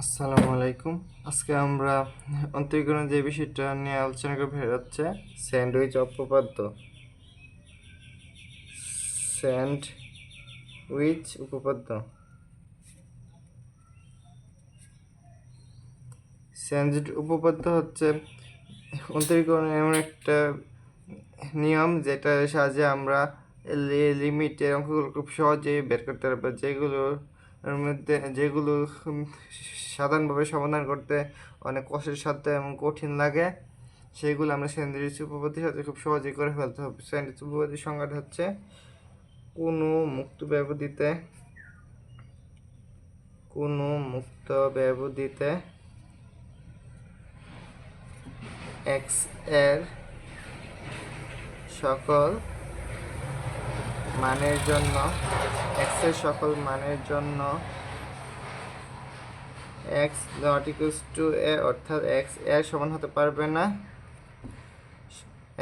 আসসালামু আলাইকুম। আজকে আমরা অন্তরীকরণ যে বিষয়টা নিয়ে আলোচনা করবো সেটা হচ্ছে স্যান্ডউইচ উপপাদ্য। স্যান্ডউইচ উপপাদ্য স্যান্ডউইচ উপপাদ্য হচ্ছে অন্তরীকরণের এমন একটা নিয়ম যেটার সাহায্যে আমরা লিমিটের অঙ্কগুলো খুব সহজেই বের করতে পারবো, যেগুলো সাধারণভাবে সমাধান করতে অনেক কষ্টের সাথে এবং কঠিন লাগে, সেগুলো আমরা স্যান্ডউইচ উপপাদ্যের সাথে খুব সহজেই করে ফেলতে হবে। স্যান্ডউইচ উপপাদ্যের সংজ্ঞাটা হচ্ছে কোনো মুক্ত ব্যবধিতে এক্স এর সকল মানের জন্য এক্স নট ইকুয়ালস টু এ, অর্থাৎ এক্স এর সমান হতে পারবে না,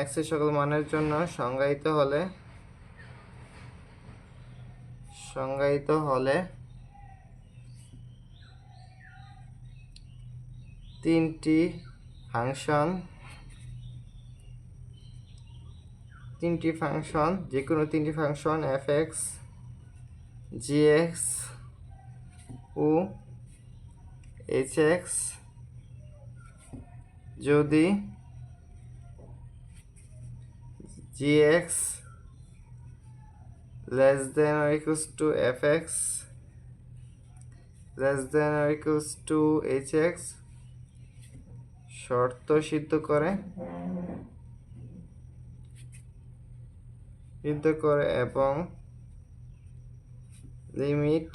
এক্স এর সকল মানের জন্য সংজ্ঞায়িত হলে তিনটি ফাংশন যে কোনো তিনটি ফাংশন এফ এক্স, জি এক্স ও এইচ এক্স যদি জি x less than or equals to fx less than or equals to hx শর্ত সিদ্ধ করে এবং limit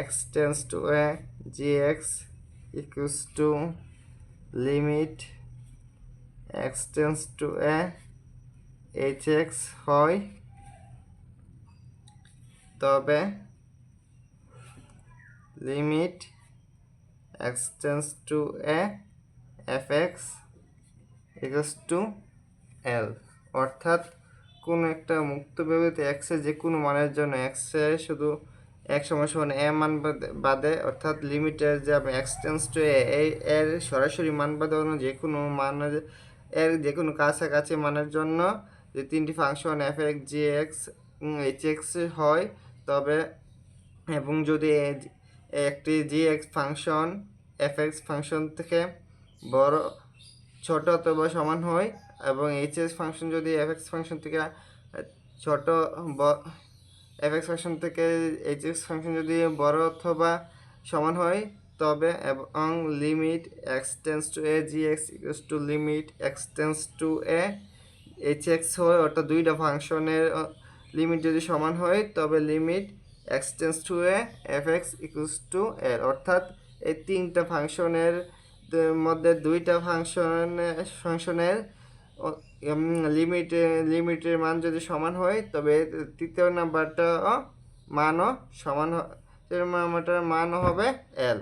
x tends to a gx equals to limit x tends to a hx হয়, তবে limit x tends to a fx equals to l, অর্থাৎ কোন একটা মুক্ত ব্যবধিতে x এর যে কোনো মানের জন্য x এর শুধু x সমান a মান বাদে, অর্থাৎ লিমিটের যে x টেন্ডস টু a এর সরাসরি মান বাদে যে কোনো মানের এর যে কোনো কাছাকাছি মানের জন্য যে তিনটি function f x g x h x হয়, তবে এবং যদি একটি G X function F X function থেকে বড়, ছোট অথবা সমান হয়, এবং এইচ এক্স ফাংশন যদি এফ এক্স ফাংশন থেকে ছোট, এফ এক্স ফাংশন থেকে এইচ এক্স ফাংশন যদি বড় অথবা সমান হয়, তবে এবং limit x tends to A G x equals to limit x tends to A H X হয়, অর্থাৎ দুইটা ফাংশনের লিমিট যদি সমান হয়, তবে limit x tends to a f x equals two এল, অর্থাৎ এই তিনটা ফাংশনের মধ্যে দুইটা ফাংশনের লিমিটের মান যদি সমান হয়, তবে তৃতীয় নাম্বারটা মানও সমান, নাম্বারটার মানও হবে এল,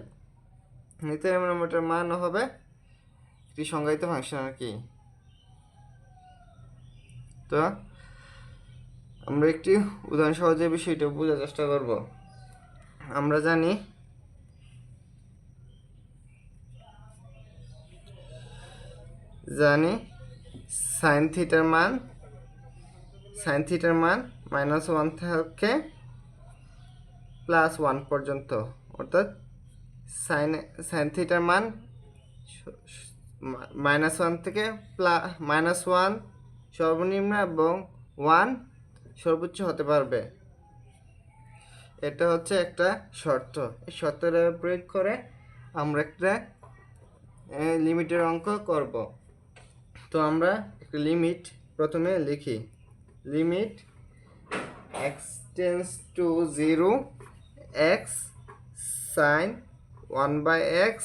তৃতীয় নাম্বারটার মানও হবে একটি সংজ্ঞায়িত ফাংশন আর কি। তো আমরা একটি উদাহরণ সহজে বিষয়টা বোঝার চেষ্টা করব। আমরা জানি সাইন থিটার মান -1 থেকে +1 পর্যন্ত, অর্থাৎ সাইন থিটার মান -1 থেকে -1 সর্বনিম্ন এবং 1 সর্বোচ্চ হতে পারবে। এটা হচ্ছে একটা শর্ত। এই শর্তটা প্রয়োগ করে আমরা একটা লিমিটের অঙ্ক করব। তো আমরা একটা লিমিট প্রথমে লিখি, limit x tends two 0 x sin 1/x,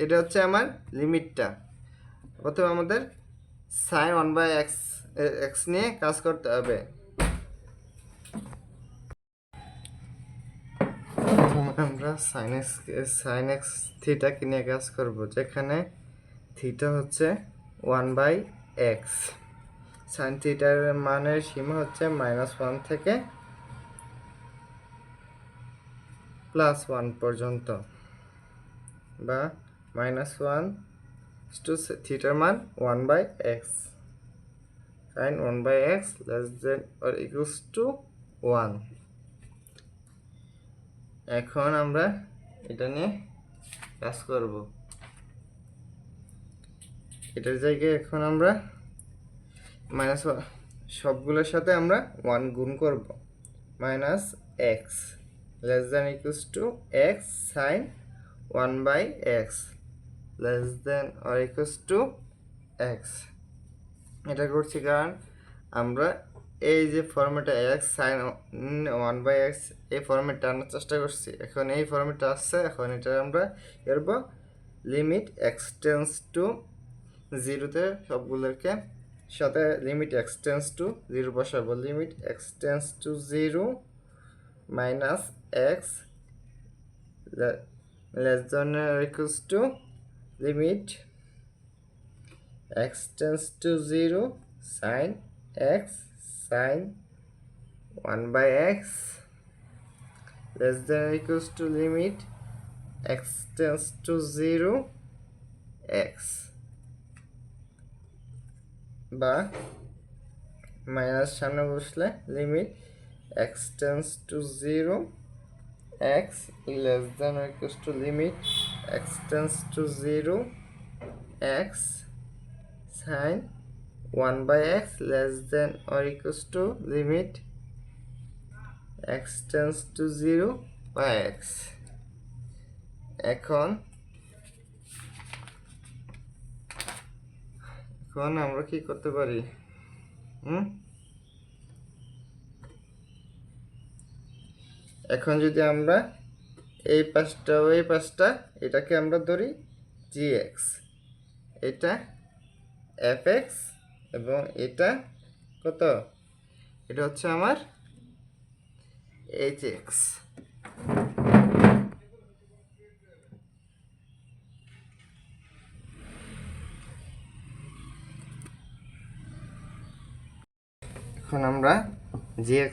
এটা হচ্ছে আমার লিমিটটা। প্রথমে আমাদের sin 1/x নিয়ে কাজ করতে হবে। আমরা sin x থিটাকে নিয়ে কাজ করব, যেখানে থিটা হচ্ছে 1/x। সাইন থিটার মানের সীমা হচ্ছে -1 থেকে +1 পর্যন্ত, বা -1 টু থিটার মান 1/x, sin 1/x less than or equals to 1। এখন আমরা এটা নিয়ে কাজ করব। এটার জায়গায় এখন আমরা -1 সবগুলোর সাথে আমরা 1 গুণ করব। -x less than equals to x sin 1/x less than or equals to x। এটা করছি কারণ আমরা এই যে ফর্মেটে x sin 1/x এই ফর্মেটটা আনার চেষ্টা করছি। এখন এই ফর্মেটটা আসছে, এখন এটা আমরা করব লিমিট x টেন্স টু 0-তে সবগুলোকে সাথে লিমিট x টেন্স টু 0 বসাবো। Limit x tends two 0 -x less than or equals to limit x tends to 0 sin x sin 1/x less than or equals to limit x tends to 0 x, বা minus সামনে বসলে limit x tends to 0 x less than or equals to limit x tends to 0 x sin 1/x less than or equals to limit x tends to 0 by x। এখন আমরা কি করতে পারি? এখন যদি আমরা এই পাশটা ওই পাশটা এটাকে আমরা ধরি gx, এটা fx এবং এটা কত? এটা হচ্ছে আমার hx। এখন আমরা gx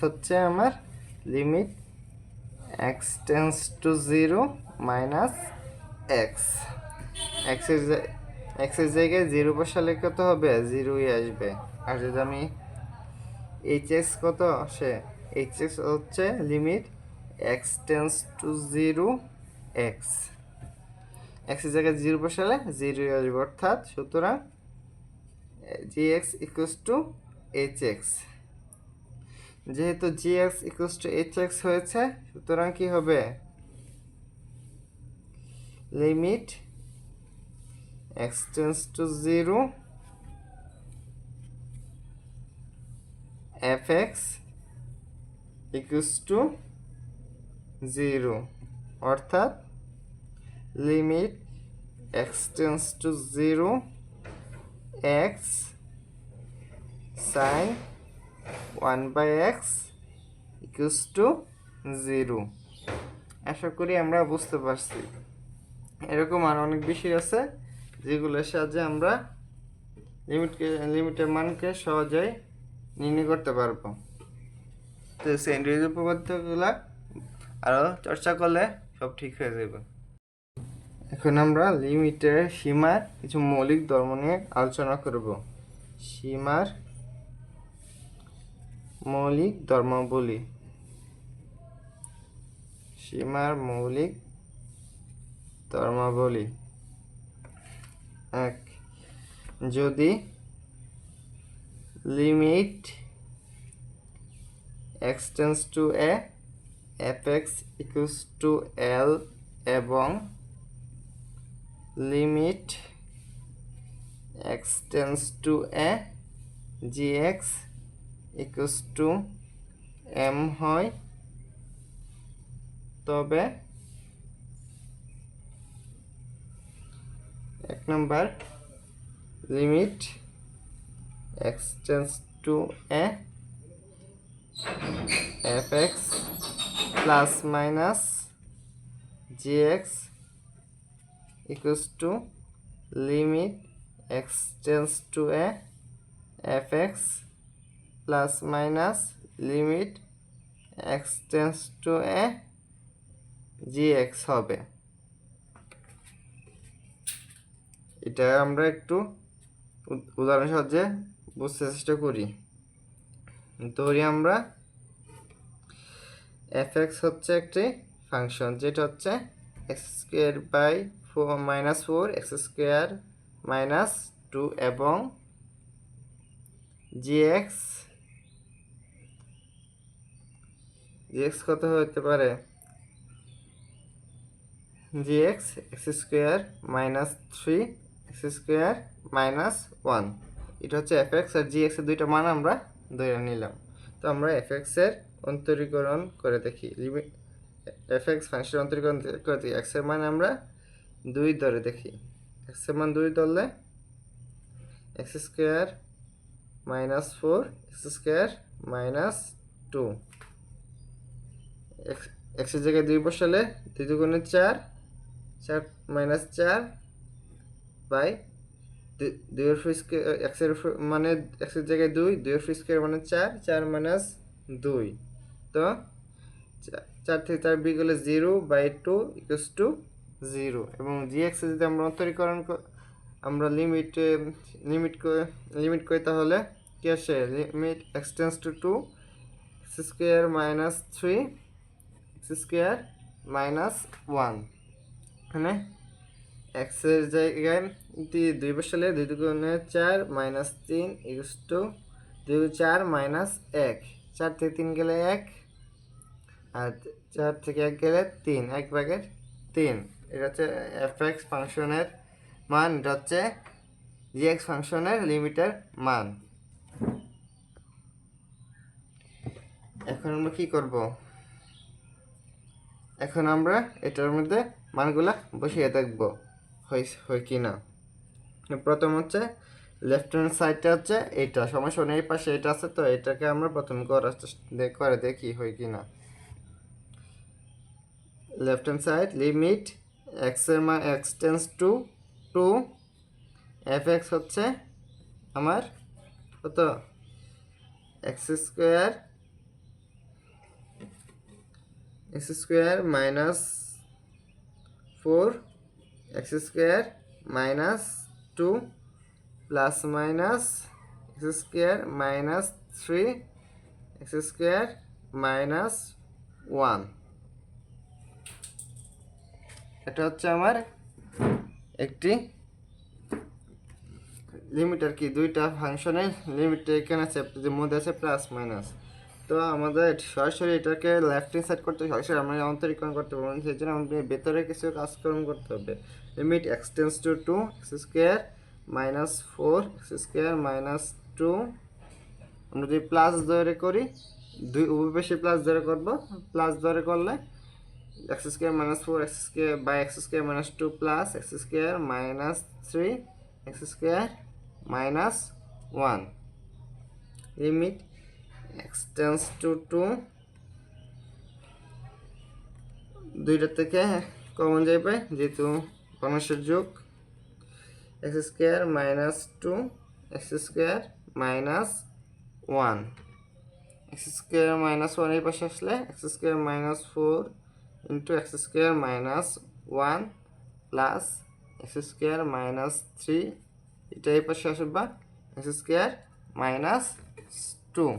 হচ্ছে আমার limit x tends two 0 minus x। x এর জায়গায় 0 বসালে কত হবে? 0ই আসবে। আর যদি আমি hx কত আসে? hx হচ্ছে limit x tends two 0 x। x এর জায়গায় 0 বসালে 0ই আসবে, অর্থাৎ সুতরাং gx ইকুয়ালস টু hx। যেহেতু gx ইকুয়ালস টু hx হয়েছে, সুতরাং কি হবে? Limit x tends two 0 fx equals two 0, অর্থাৎ limit x tends two 0 x sin 1/x equals to 0। আশা করি আমরা বুঝতে পারছি। এরকম আর অনেক বেশি আছে যেগুলোর সাহায্যে আমরা লিমিটের মানকে সহজেই নির্ণয় করতে পারবো। তো সেন্ডউইচ উপপাদ্যগুলো আরও চর্চা করলে সব ঠিক হয়ে যাবে। এখন আমরা লিমিটের সীমার কিছু মৌলিক ধর্ম নিয়ে আলোচনা করব। সীমার মৌলিক ধর্মাবলী। সীমার মৌলিক ধর্মাবলী 1, যদি limit x tends to a fx equals to l এবং limit x tends to a gx equals to m হয়, তবে 1 number limit x tends to a fx plus minus gx equals to limit x tends to a fx plus minus limit x tends to a gx হবে। এটা আমরা একটু উদাহরণের সাহায্যে বুঝতে চেষ্টা করি। ধরি আমরা fx হচ্ছে একটি ফাংশন, যেটা হচ্ছে x² -4 x² -2 এবং gx কত হতে পারে, gx x² -3 x² -1। এটা হচ্ছে fx আর gx এর দুইটা মান আমরা ধরে নিলাম। তো আমরা fx এর অন্তরীকরণ করে দেখি, লিমিট fx ফাংশনের অন্তরীকরণ করে দেখি। x এর মান আমরা 2 ধরে দেখি। x এর মান 2 ধরলে x² -4 x² -2, x এর জায়গায় 2 বসালে 2 দুগুণে 4, 4 -4 বাই 2 এর স্কয়ার, x এর মানে x এর জায়গায় 2, 2 এর স্কয়ার মানে 4, 4 - 2। তো 4 থেকে 4 বিয়োগ করলে 0/2 = 0। এবং gx এর যদি আমরা অন্তরীকরণ আমরা লিমিট করি তাহলে কি আসে, limit x tends to 2 x² -3 x² -1। এখানে x এর জায়গায় 2 বসালে 2 দুগুণে 4 -3 2 4 -1, 4 থেকে 3 গেলে 1 আর 4 থেকে 1 গেলে 3, 1/3। এটা হচ্ছে fx ফাংশনের মান, এটা হচ্ছে gx ফাংশনের লিমিটের মান। এখন আমরা কি করব, এখন আমরা এটার মধ্যে মানগুলা বসিয়ে দেখব হয় কি না। প্রথম হচ্ছে লেফট হ্যান্ড সাইডটা হচ্ছে এটা, সমস্যা নেই, এই পাশে এটা আছে, তো এটাকে আমরা প্রথম করে দেখি হয় কি না। Left hand side limit x tends to 2 fx হচ্ছে আমার কত, x² -4 x² -2 plus minus x² -3 x² -1। এটা হচ্ছে আমার একটি লিমিট আর কি, দুইটা ফাংশনের লিমিট এখানে আছে, যে মধ্যে আছে প্লাস মাইনাস। তো আমাদের সরাসরি এটাকে লেফট হ্যান্ড সাইড করতে সরাসরি আমরা অন্তরীকরণ করতে পারবো, সেই জন্য আমাদের ভেতরে কিছু কাজকর্ম করতে হবে। Limit x tends to 2 x² -4 x² -2, আমরা যদি প্লাস ধরে করি, দুই উভয় পাশে প্লাস ধরে করব, প্লাস ধরে করলে x² -4 x² -2 plus x² -3 x² -1। Limit x tends to 2, দুইটা থেকে কমন যাবে যেহেতু ভগ্নাংশের যোগ, x² -2 x² -1। x² -1 এই পাশে আসলে x² -4 into x² -1 plus x² -3, এটা এই পাশে আসবে x² -2।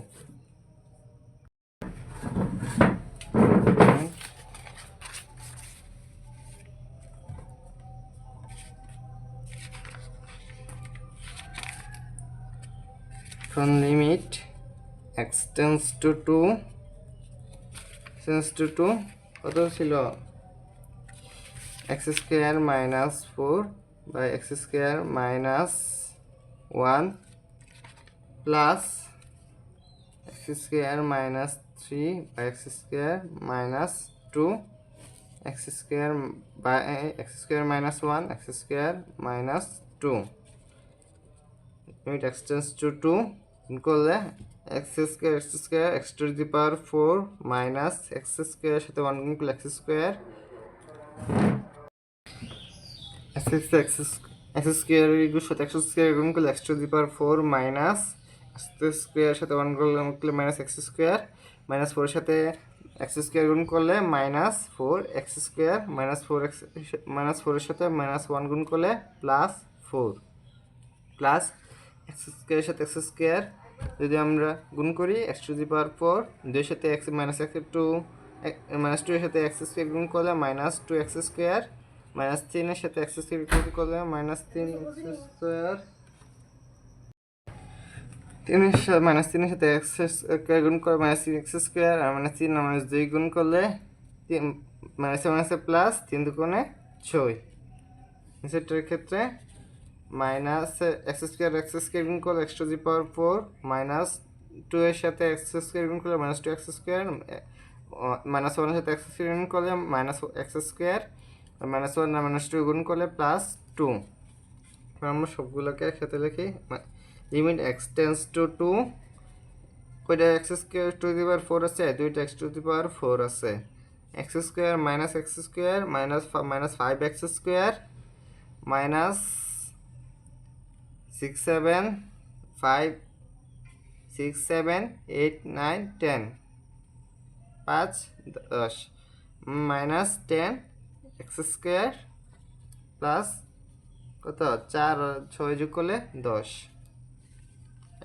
এখন লিমিট x টেন্ডস টু 2 কত ছিল, x² -4 by x² -1 plus x² -3 by x² -2 x² by x² -1 x² -2। Limit x tends to 2 করলে x² x to the power 4 minus x² এর সাথে 1 গুণ করলে x² x² এর সাথে x² গুণ করলে x to the power 4 minus x² এর সাথে 1 গুণ করলে মাইনাস x² মাইনাস 4 এর সাথে এক্স স্কোয়ার গুণ করলে minus four x square minus ফোরের সাথে মাইনাস ওয়ান গুণ করলে প্লাস ফোর প্লাস এক্স স্কোয়ারের সাথে এক্স স্কোয়ার যদি আমরা গুণ করি x to the power four দুইয়ের সাথে x minus x to minus two এর সাথে এক্স স্কোয়ার গুণ করলে minus two x square minus তিনের সাথে এক্স স্কোয়ার গুণ করলে মাইনাস তিন এক্স স্কোয়ার মাইনাস তিনের সাথে এক্স স্কোয়ার গুণ করে মাইনাস তিন এক্স স্কোয়ার আর মাইনাস তিন মাইনাস দুই গুণ করলে মাইনাসে মাইনাসে প্লাস তিন দুগুণে ছয় সেটার ক্ষেত্রে মাইনাস এক্স স্কোয়ার গুণ করলে x to the power four minus two এর সাথে এক্স স্কোয়ার গুণ করলে minus two x square minus ওয়ানের সাথে এক্স স্কোয়ার গুণ করলে minus x square minus one আর মাইনাস টু গুণ করলে প্লাস টু। আমরা সবগুলোকে একসাথে লিখি limit x tends to two কয়টা x square to the power four আছে দুইটা x to the power four আছে x square minus five x square minus 6 7 5 6 7 8 9 10 5 10 minus 10 x square plus কত 4 6 যোগ করলে 10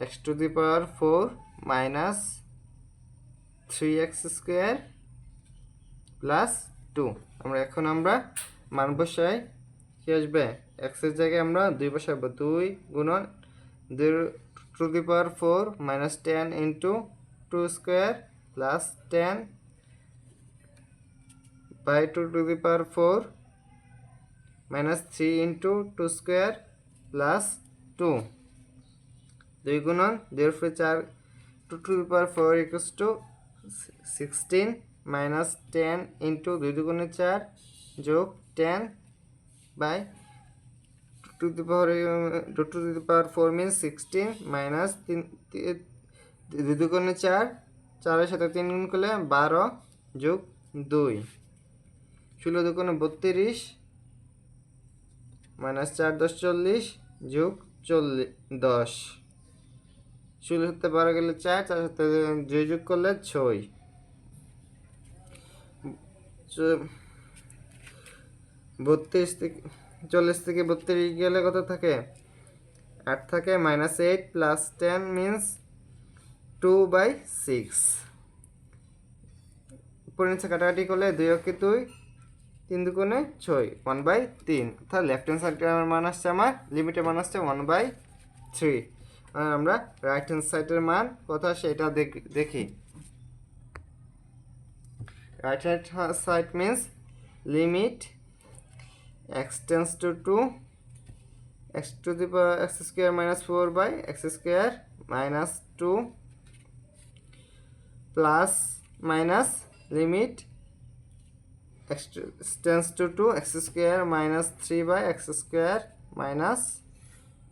x to the power 4 minus 3 x square plus 2 এখন আমরা মান বসাই কি আসবে এক্স এর জায়গায় আমরা 2 বসাবো 2 গুণন 2 to the power 4 minus 10 into 2 square plus 10 by 2 to the power 4 minus 3 into 2 square plus 2 2 গুণন 2 উপরে 4 2 to the power 4 equals to 16 minus 10 into 2 দুগুণে 4 যোগ 10 by 2 to the power 4 means 16 minus 3 2 দুগুণে 4 4 এর সাথে 3 গুণ করলে 12 যোগ 2 16 দুগুণে 32 মাইনাস 4 10 40 যোগ 10 16 সাথে 12 গেলে 4 4 সাথে 2 যোগ করলে 6 32 থেকে 40 থেকে 32 গেলে কত থাকে 8 থাকে মাইনাস 8 প্লাস 10 মিন্স 2/6 উপরে নিচে কাটাকাটি করলে 2 অক্ষে 2 3 দুগুণে 6 1/3 অর্থাৎ লেফট হ্যান্ড সাইডের আমার মান আসছে আমার লিমিটের মান আসছে 1/3 আর আমরা রাইট হ্যান্ড সাইডের মান কত আসে এটা দেখি right hand side means limit x tends to 2 x to the power x square minus 4 by x square minus 2 plus minus limit x tends to 2 x square minus 3 by x square minus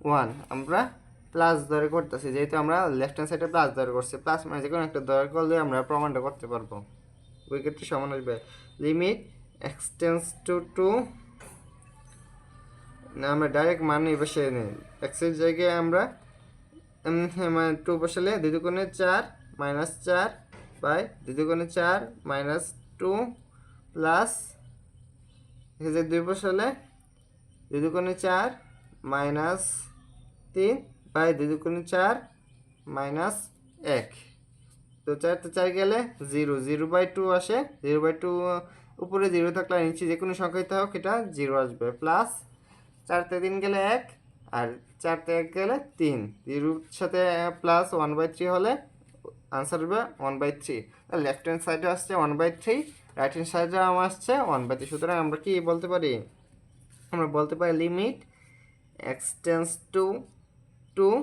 1 আমরা plus ধরে করতেছি যেহেতু আমরা left hand সাইডে plus ধরে করছি plus মানে যে কোনো একটা ধরে করলে আমরা প্রমাণটা করতে পারবো ওই ক্ষেত্রে সমান আসবে লিমিট x tends to 2 না আমরা ডাইরেক্ট মান বসিয়ে নিই এক্স এর জায়গায় আমরা মানে 2 বসালে 2 দুগুণে 4 মাইনাস 4 বাই 2 দুগুণে 4 মাইনাস 2 প্লাস এই যে 2 বসালে 2 দুগুণে 4 মাইনাস 3 বাই 2 দুগুণে 4 মাইনাস 1 তো 4 তে 4 গেলে 0 0/2 আসে 0/2 উপরে 0 থাকলে নিচে যে কোনো সংখ্যাই থাক এটা 0 আসবে প্লাস 4 তে 3 গেলে 1 আর 4 তে 1 গেলে 3 0 সাথে প্লাস 1/3 হলে आंसर হবে 1/3 লেফট হ্যান্ড সাইডে আসছে 1/3 রাইট হ্যান্ড সাইডে আমার আসছে 1/3 সুতরাং আমরা কি বলতে পারি আমরা বলতে পারি limit x tends to 2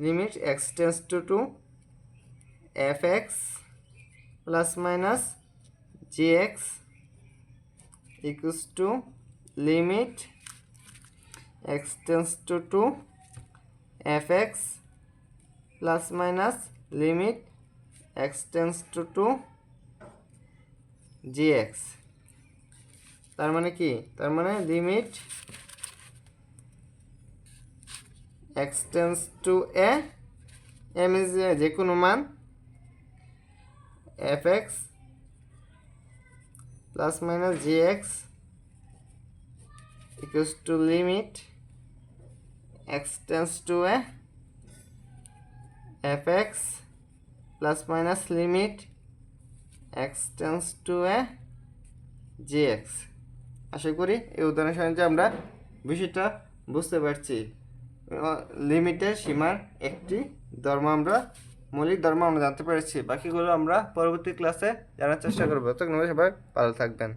limit x tends to 2 fx plus minus gx equals to limit x tends to 2 fx plus minus limit x tends to 2 gx তার মানে কি তার মানে limit x tends to a m is যে কোনো মান f x plus minus g x equals to limit x tends to a f x plus minus limit x tends to A G x. আশা করি এই উদাহরণের সাহায্যে আমরা বিষয়টা বুঝতে পারছি। লিমিটের সীমার একটি ধর্ম আমরা মৌলিক ধর্ম আমরা জানতে পেরেছি। বাকিগুলো আমরা পরবর্তী ক্লাসে জানার চেষ্টা করবো। তখন সবাই ভালো থাকবেন।